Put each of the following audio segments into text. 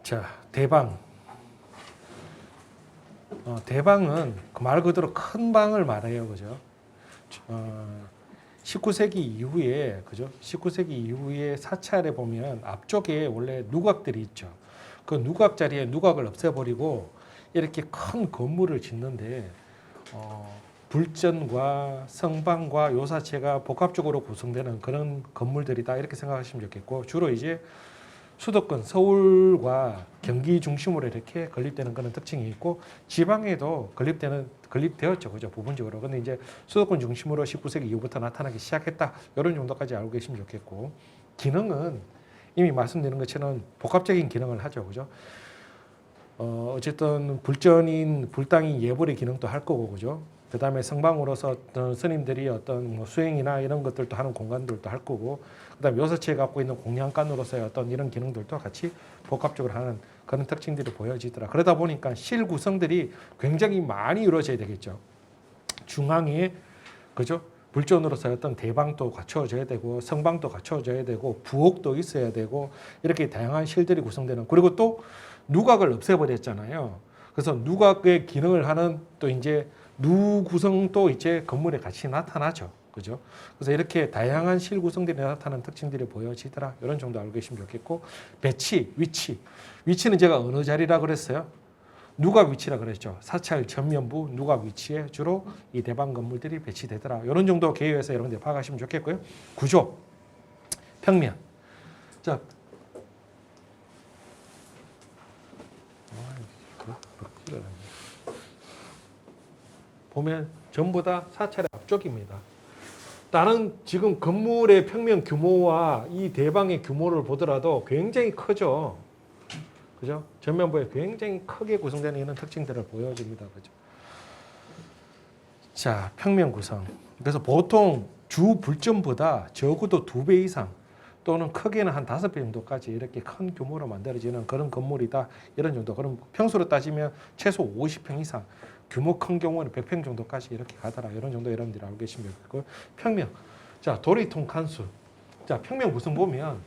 자, 대방. 대방은 그 말 그대로 큰 방을 말해요. 그죠? 19세기 이후에, 그죠? 19세기 이후에 사찰에 보면 앞쪽에 원래 누각들이 있죠. 그 누각 자리에 누각을 없애버리고 이렇게 큰 건물을 짓는데, 불전과 성방과 요사체가 복합적으로 구성되는 그런 건물들이다. 이렇게 생각하시면 좋겠고, 주로 이제 수도권 서울과 경기 중심으로 이렇게 건립되는 그런 특징이 있고, 지방에도 건립되었죠. 그죠? 부분적으로. 근데 이제 수도권 중심으로 19세기 이후부터 나타나기 시작했다. 이런 정도까지 알고 계시면 좋겠고, 기능은 이미 말씀드린 것처럼 복합적인 기능을 하죠. 그죠? 어쨌든 불당인 예불의 기능도 할 거고, 그죠? 그 다음에 성방으로서 어떤 스님들이 어떤 뭐 수행이나 이런 것들도 하는 공간들도 할 거고, 그 다음에 요사체에 갖고 있는 공양간으로서의 어떤 이런 기능들도 같이 복합적으로 하는 그런 특징들이 보여지더라. 그러다 보니까 실 구성들이 굉장히 많이 이루어져야 되겠죠. 중앙에, 그죠? 불전으로서 어떤 대방도 갖춰져야 되고, 성방도 갖춰져야 되고, 부옥도 있어야 되고, 이렇게 다양한 실들이 구성되는, 그리고 또 누각을 없애버렸잖아요. 그래서 누각의 기능을 하는 또 이제 누 구성도 이제 건물에 같이 나타나죠. 그죠? 그래서 이렇게 다양한 실 구성들이 나타나는 특징들이 보여지더라. 이런 정도 알고 계시면 좋겠고, 배치, 위치. 위치는 제가 어느 자리라 그랬어요? 누각 위치라 그랬죠. 사찰 전면부 누각 위치에 주로 이 대방 건물들이 배치되더라. 이런 정도 개요에서 여러분들 파악하시면 좋겠고요. 구조, 평면. 자, 보면 전부 다 사찰의 앞쪽입니다. 다른 지금 건물의 평면 규모와 이 대방의 규모를 보더라도 굉장히 크죠. 그죠? 전면부에 굉장히 크게 구성되는 이런 특징들을 보여줍니다. 그죠? 자, 평면 구성. 그래서 보통 주 불전보다 적어도 2배 이상 또는 크게는 한 5배 정도까지 이렇게 큰 규모로 만들어지는 그런 건물이다. 이런 정도. 그럼 평수로 따지면 최소 50평 이상. 규모 큰 경우는 100평 정도까지 이렇게 가더라. 이런 정도 여러분들이 알고 계시면 되고, 평면. 자, 도리통 칸수. 자, 평면 구성 보면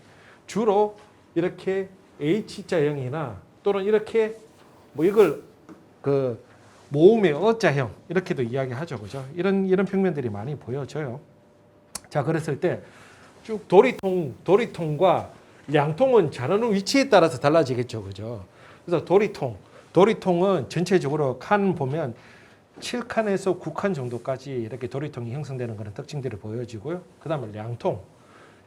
주로 이렇게 H자형이나 또는 이렇게 뭐 이걸 그 모음의 어자형 이렇게도 이야기하죠. 그죠? 이런 평면들이 많이 보여져요. 자, 그랬을 때 쭉 도리통과 량통은 자르는 위치에 따라서 달라지겠죠. 그죠? 그래서 도리통은 전체적으로 칸 보면 7칸에서 9칸 정도까지 이렇게 도리통이 형성되는 그런 특징들이 보여지고요. 그 다음에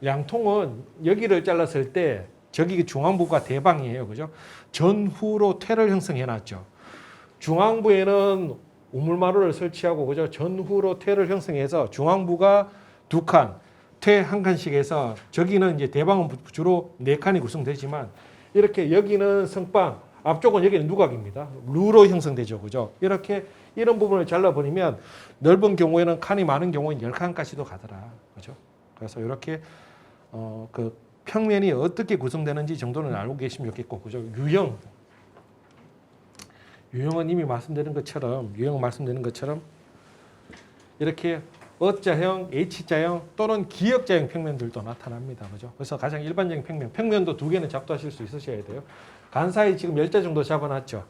량통은 여기를 잘랐을 때 저기 중앙부가 대방이에요. 그죠? 전후로 퇴를 형성해 놨죠. 중앙부에는 우물마루를 설치하고, 그죠? 전후로 퇴를 형성해서 중앙부가 2칸, 퇴 1칸씩 해서, 저기는 이제 대방은 주로 4칸이 구성되지만, 이렇게 여기는 성방, 앞쪽은 여기는 누각입니다. 루로 형성되죠. 그죠? 이렇게 이런 부분을 잘라버리면 넓은 경우에는 칸이 많은 경우에는 10칸까지도 가더라. 그죠? 그래서 이렇게 그 평면이 어떻게 구성되는지 정도는 알고 계시면 좋겠고, 그죠? 유형은 이미 말씀드린 것처럼 이렇게 어자형, H자형 또는 기역자형 평면들도 나타납니다. 그죠? 그래서 가장 일반적인 평면도 2개는 작도하실 수 있으셔야 돼요. 간사이 지금 10자 정도 잡아놨죠.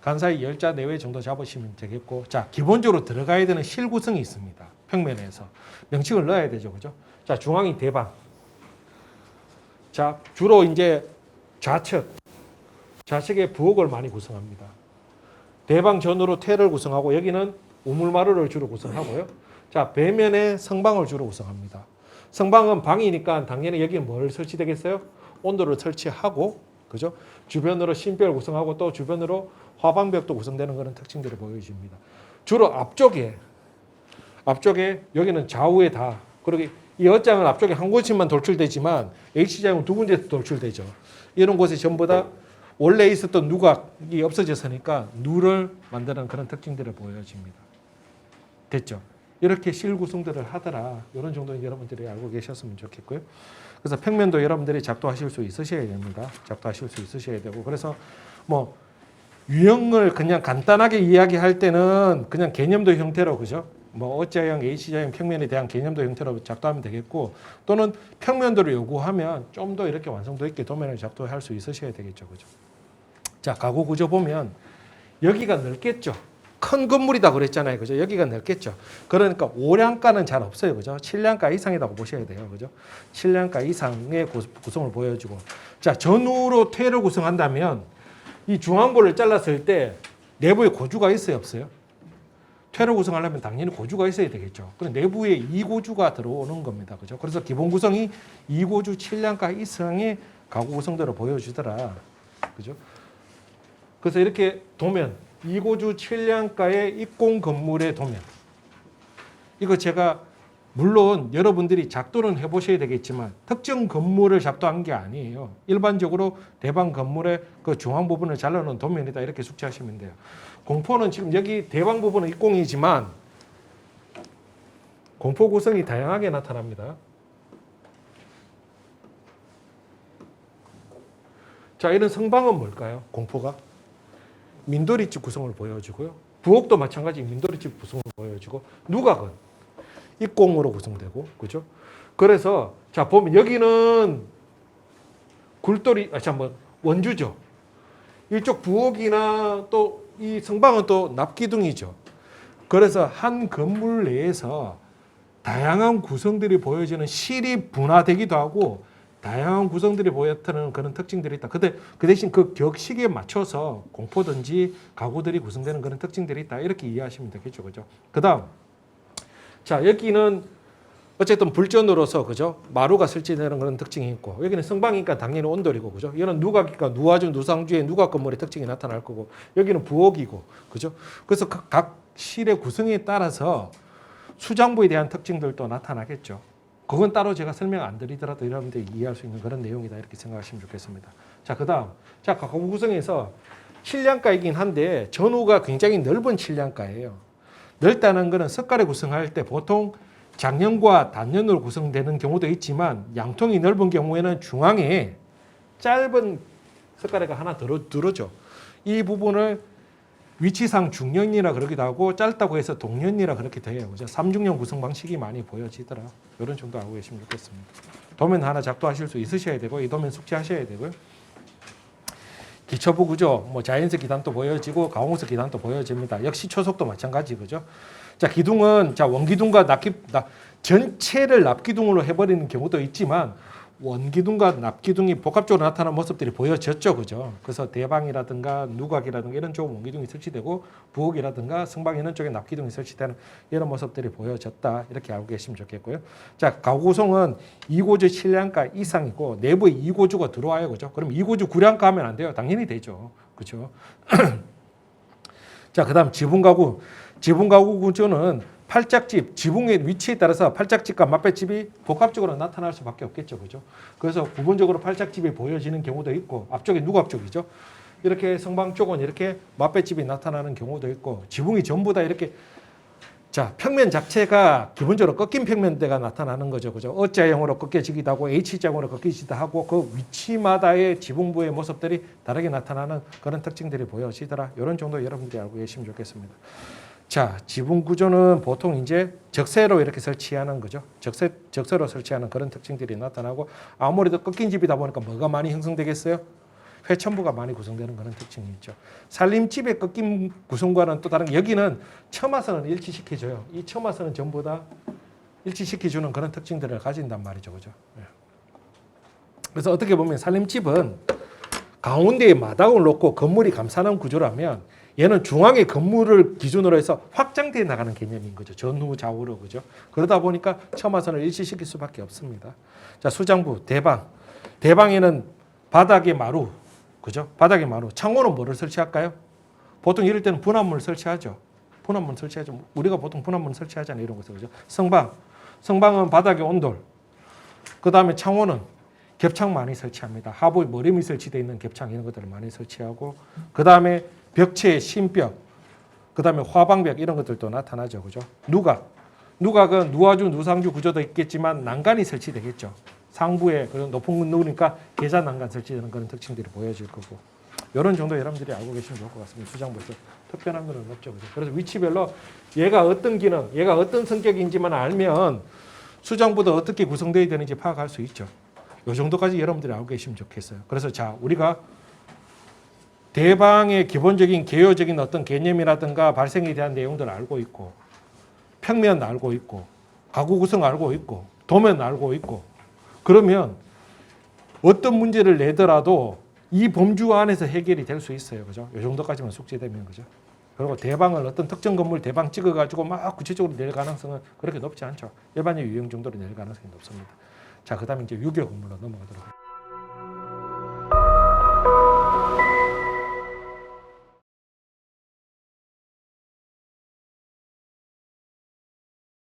간사이 10자 내외 정도 잡으시면 되겠고, 자, 기본적으로 들어가야 되는 실 구성이 있습니다. 평면에서 명칭을 넣어야 되죠. 그죠? 자, 중앙이 대방. 자, 주로 이제 좌측에 부옥을 많이 구성합니다. 대방 전으로 퇴를 구성하고, 여기는 우물마루를 주로 구성하고요. 자, 배면에 성방을 주로 구성합니다. 성방은 방이니까 당연히 여기에 뭘 설치되겠어요? 온도를 설치하고, 그죠? 주변으로 신벽을 구성하고 또 주변으로 화방벽도 구성되는 그런 특징들을 보여줍니다. 주로 앞쪽에 여기는 좌우에 다, 그리고 이 엇장은 앞쪽에 한 곳씩만 돌출되지만 H장은 2군데서 돌출되죠. 이런 곳에 전부 다 원래 있었던 누각이 없어졌으니까 누를 만드는 그런 특징들을 보여줍니다. 됐죠? 이렇게 실 구성들을 하더라. 이런 정도는 여러분들이 알고 계셨으면 좋겠고요. 그래서 평면도 여러분들이 작도하실 수 있으셔야 됩니다. 작도하실 수 있으셔야 되고, 그래서 뭐 유형을 그냥 간단하게 이야기할 때는 그냥 개념도 형태로, 그죠? 뭐 어자형, H자형 평면에 대한 개념도 형태로 작도하면 되겠고, 또는 평면도를 요구하면 좀 더 이렇게 완성도 있게 도면을 작도할 수 있으셔야 되겠죠. 그죠? 자, 가구 구조 보면 여기가 넓겠죠. 큰 건물이다 그랬잖아요. 그죠? 여기가 넓겠죠. 그러니까 5량가는 잘 없어요. 그죠? 7량가 이상이라고 보셔야 돼요. 그죠? 7량가 이상의 구성을 보여주고. 자, 전후로 퇴를 구성한다면 이 중앙부를 잘랐을 때 내부에 고주가 있어요, 없어요? 퇴를 구성하려면 당연히 고주가 있어야 되겠죠. 그럼 내부에 2고주가 들어오는 겁니다. 그죠? 그래서 기본 구성이 2고주 7량가 이상의 가구 구성들을 보여주더라. 그죠? 그래서 이렇게 도면 2고주 7량가의 입공 건물의 도면. 이거 제가 물론 여러분들이 작도는 해보셔야 되겠지만 특정 건물을 작도한 게 아니에요. 일반적으로 대방 건물의 그 중앙 부분을 잘라놓은 도면이다 이렇게 숙지하시면 돼요. 공포는 지금 여기 대방 부분은 입공이지만 공포 구성이 다양하게 나타납니다. 자, 이런 성방은 뭘까요? 공포가 민도리집 구성을 보여주고요. 부엌도 마찬가지 민도리집 구성을 보여주고 누각은 입공으로 구성되고 그죠? 그래서 자 보면 여기는 굴돌이 원주죠. 이쪽 부엌이나 또 이 성방은 또 납기둥이죠. 그래서 한 건물 내에서 다양한 구성들이 보여지는 실이 분화되기도 하고 다양한 구성들이 보였다는 그런 특징들이 있다. 근데 그 대신 그 격식에 맞춰서 공포든지 가구들이 구성되는 그런 특징들이 있다. 이렇게 이해하시면 되겠죠. 그죠? 그 다음. 자, 여기는 어쨌든 불전으로서, 그죠? 마루가 설치되는 그런 특징이 있고, 여기는 성방이니까 당연히 온돌이고, 그죠? 이거는 누각이니까 누화주, 누상주의 누각 건물의 특징이 나타날 거고, 여기는 부엌이고, 그죠? 그래서 각 실의 구성에 따라서 수장부에 대한 특징들도 나타나겠죠. 그건 따로 제가 설명 안 드리더라도 여러분들이 이해할 수 있는 그런 내용이다 이렇게 생각하시면 좋겠습니다. 자, 그 다음. 자, 가구 구성에서 7량가이긴 한데 전후가 굉장히 넓은 7량가예요. 넓다는 것은 석가래 구성할 때 보통 장년과 단년으로 구성되는 경우도 있지만 양통이 넓은 경우에는 중앙에 짧은 석가래가 하나 들어죠. 이 부분을 위치상 중년이라 그러기도 하고 짧다고 해서 동년이라 그렇게 돼요. 그죠? 3중년 구성 방식이 많이 보여지더라. 이런 정도 알고 계시면 좋겠습니다. 도면 하나 작도하실 수 있으셔야 되고 이 도면 숙지하셔야 되고요. 기초부 구조, 뭐 자연석 기단도 보여지고 가공석 기단도 보여집니다. 역시 초석도 마찬가지 그죠? 자, 기둥은 자 원기둥과 전체를 납기둥으로 해버리는 경우도 있지만 원기둥과 납기둥이 복합적으로 나타나는 모습들이 보여졌죠, 그죠? 그래서 대방이라든가 누각이라든가 이런 쪽은 원기둥이 설치되고 부엌이라든가 성방 이런 쪽에 납기둥이 설치되는 이런 모습들이 보여졌다 이렇게 알고 계시면 좋겠고요. 자, 가구 구성은 2고주 7량가 이상이고 내부에 2고주가 들어와요, 그죠? 그럼 2고주 9량가 하면 안 돼요? 당연히 되죠, 그죠? 자, 그다음 지붕 가구 구조는 팔짝집, 지붕의 위치에 따라서 팔짝집과 맞배집이 복합적으로 나타날 수밖에 없겠죠. 그죠? 그래서 부분적으로 팔짝집이 보여지는 경우도 있고, 앞쪽에 누각 쪽이죠. 이렇게 성방 쪽은 이렇게 맞배집이 나타나는 경우도 있고, 지붕이 전부 다 이렇게, 자, 평면 자체가 기본적으로 꺾인 평면대가 나타나는 거죠. 그죠? O자형으로 꺾여지기도 하고, H자형으로 꺾이기도 하고, 그 위치마다의 지붕부의 모습들이 다르게 나타나는 그런 특징들이 보여지더라. 이런 정도 여러분들이 알고 계시면 좋겠습니다. 자, 지붕 구조는 보통 이제 적세로 이렇게 설치하는 거죠. 적세로 설치하는 그런 특징들이 나타나고 아무래도 꺾인 집이다 보니까 뭐가 많이 형성되겠어요? 회천부가 많이 구성되는 그런 특징이 있죠. 살림집의 꺾인 구성과는 또 다른 여기는 처마선을 일치시켜줘요. 이 처마선은 전부 다 일치시켜주는 그런 특징들을 가진단 말이죠. 그죠? 그래서 어떻게 보면 살림집은 가운데에 마당을 놓고 건물이 감싸는 구조라면 얘는 중앙의 건물을 기준으로 해서 확장되어 나가는 개념인 거죠. 전후 좌우로 그죠. 그러다 보니까 처마선을 일치시킬 수밖에 없습니다. 자, 수장부 대방에는 바닥에 마루 그죠. 바닥에 마루. 창호는 뭐를 설치할까요? 보통 이럴 때는 분화문을 설치하죠. 우리가 보통 분화문을 설치하잖아요. 이런 것을 그죠. 성방은 바닥에 온돌. 그 다음에 창호는 겹창 많이 설치합니다. 하부에 머리미 설치되어 있는 겹창 이런 것들을 많이 설치하고 그 다음에 벽체, 신벽, 그 다음에 화방벽 이런 것들도 나타나죠. 그죠? 누각은 누화주, 누상주 구조도 있겠지만 난간이 설치되겠죠. 상부에 그런 높은 건 누우니까 계좌 난간 설치되는 그런 특징들이 보여질 거고 이런 정도 여러분들이 알고 계시면 좋을 것 같습니다. 수장부에서 특별한 건 없죠. 그죠? 그래서 위치별로 얘가 어떤 기능, 얘가 어떤 성격인지만 알면 수장부도 어떻게 구성되어야 되는지 파악할 수 있죠. 이 정도까지 여러분들이 알고 계시면 좋겠어요. 그래서 자, 우리가 대방의 기본적인 개요적인 어떤 개념이라든가 발생에 대한 내용들을 알고 있고, 평면 알고 있고, 가구 구성 알고 있고, 도면 알고 있고, 그러면 어떤 문제를 내더라도 이 범주 안에서 해결이 될 수 있어요. 그죠? 이 정도까지만 숙지되면, 그죠? 그리고 대방을 어떤 특정 건물 대방 찍어가지고 막 구체적으로 낼 가능성은 그렇게 높지 않죠. 일반적 유형 정도로 낼 가능성이 높습니다. 자, 그 다음에 이제 유교 건물로 넘어가도록 하겠습니다.